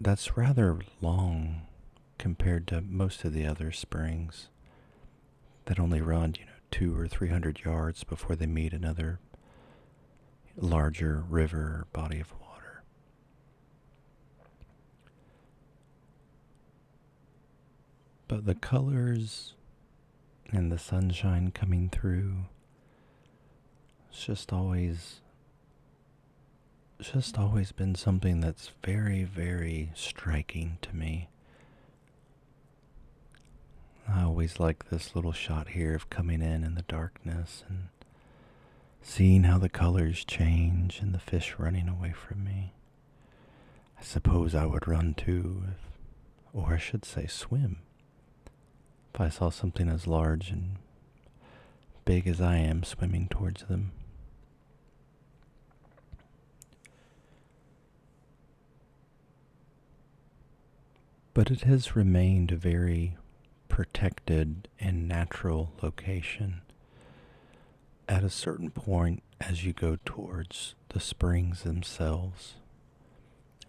that's rather long compared to most of the other springs that only run, 200 or 300 yards before they meet another larger river or body of water. But the colors and the sunshine coming through, it's just always been something that's very, very striking to me. I always like this little shot here of coming in the darkness and seeing how the colors change and the fish running away from me. I suppose I would run too, or I should say swim, if I saw something as large and big as I am swimming towards them. But it has remained a very protected and natural location. At a certain point, as you go towards the springs themselves,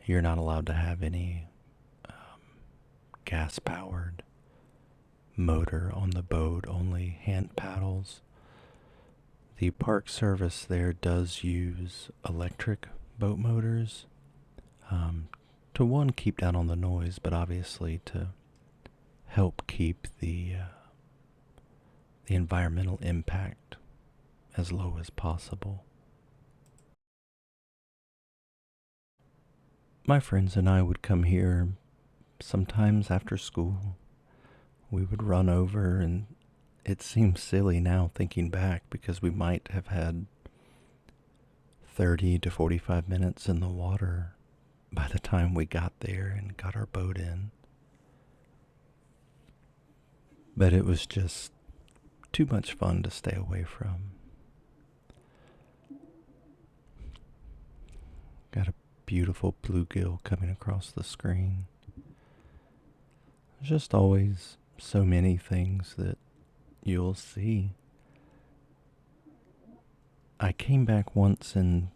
you're not allowed to have any gas-powered motor on the boat, only hand paddles. The park service there does use electric boat motors to one, keep down on the noise, but obviously to help keep the environmental impact as low as possible. My friends and I would come here sometimes after school. We would run over, and it seems silly now thinking back because we might have had 30 to 45 minutes in the water by the time we got there and got our boat in. But it was just too much fun to stay away from. Got a beautiful bluegill coming across the screen. There's just always so many things that you'll see. I came back once in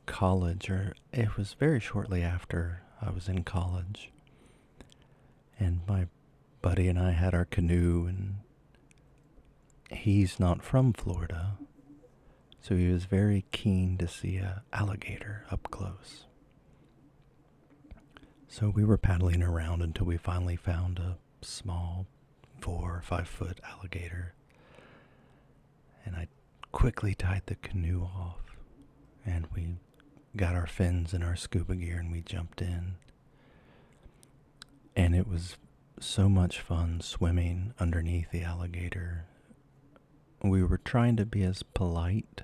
college, or it was very shortly after I was in college, and my buddy and I had our canoe, and he's not from Florida, so he was very keen to see an alligator up close. So we were paddling around until we finally found a small 4 or 5 foot alligator, and I quickly tied the canoe off, and we got our fins and our scuba gear, and we jumped in. And it was so much fun swimming underneath the alligator. We were trying to be as polite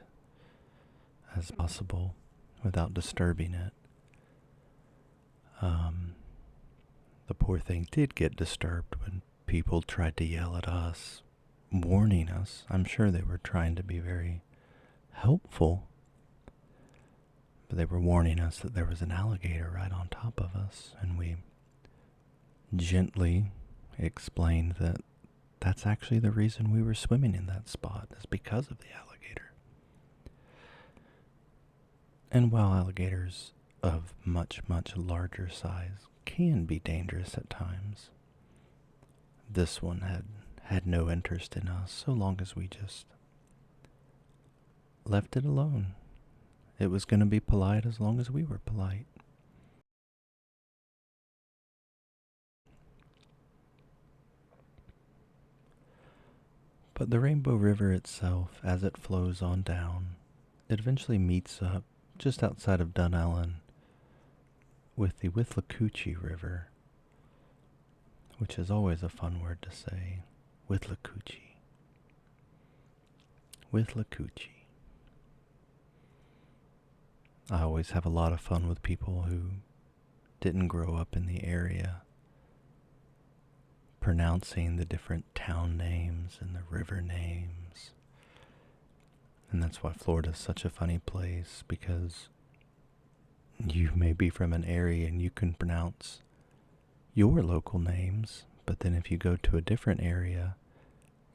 as possible without disturbing it. The poor thing did get disturbed when people tried to yell at us, warning us. I'm sure they were trying to be very helpful, but they were warning us that there was an alligator right on top of us, and we gently explained that that's actually the reason we were swimming in that spot, is because of the alligator. And while alligators of much, much larger size can be dangerous at times, this one had no interest in us so long as we just left it alone. It was going to be polite as long as we were polite. But the Rainbow River itself, as it flows on down, it eventually meets up just outside of Dunellen with the Withlacoochee River, which is always a fun word to say. Withlacoochee. Withlacoochee. I always have a lot of fun with people who didn't grow up in the area, pronouncing the different town names and the river names. And that's why Florida's such a funny place, because you may be from an area and you can pronounce your local names, but then if you go to a different area,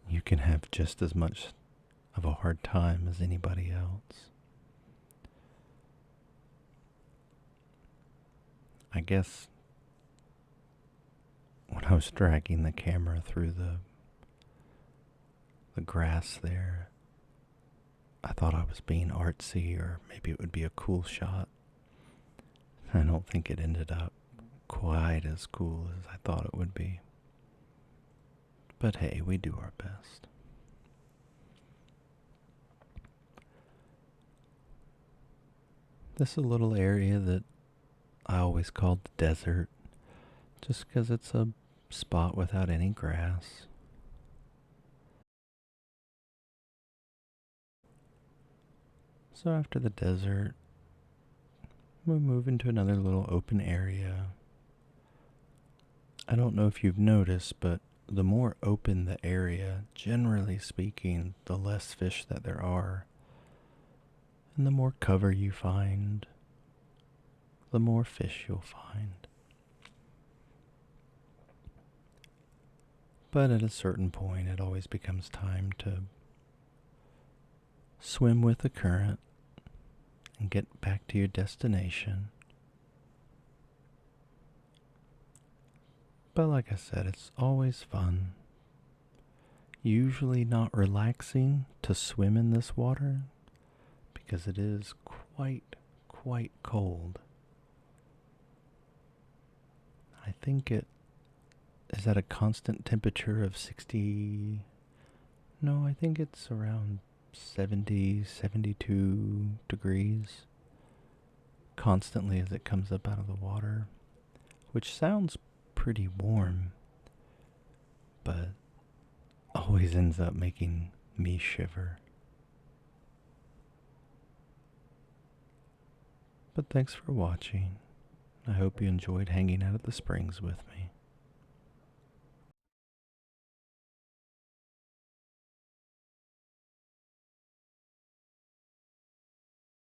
you can have just as much of a hard time as anybody else. I guess when I was dragging the camera through the grass there, I thought I was being artsy, or maybe it would be a cool shot. I don't think it ended up quite as cool as I thought it would be. But hey, we do our best. This is a little area that I always called the desert, just because it's a spot without any grass. So after the desert, we move into another little open area. I don't know if you've noticed, but the more open the area, generally speaking, the less fish that there are. And the more cover you find, the more fish you'll find. But at a certain point, it always becomes time to swim with the current and get back to your destination. But like I said, it's always fun. Usually not relaxing to swim in this water because it is quite cold. I think it is at a constant temperature of 60. No, I think it's around 70, 72 degrees constantly as it comes up out of the water, which sounds pretty warm, but always ends up making me shiver. But thanks for watching. I hope you enjoyed hanging out at the springs with me.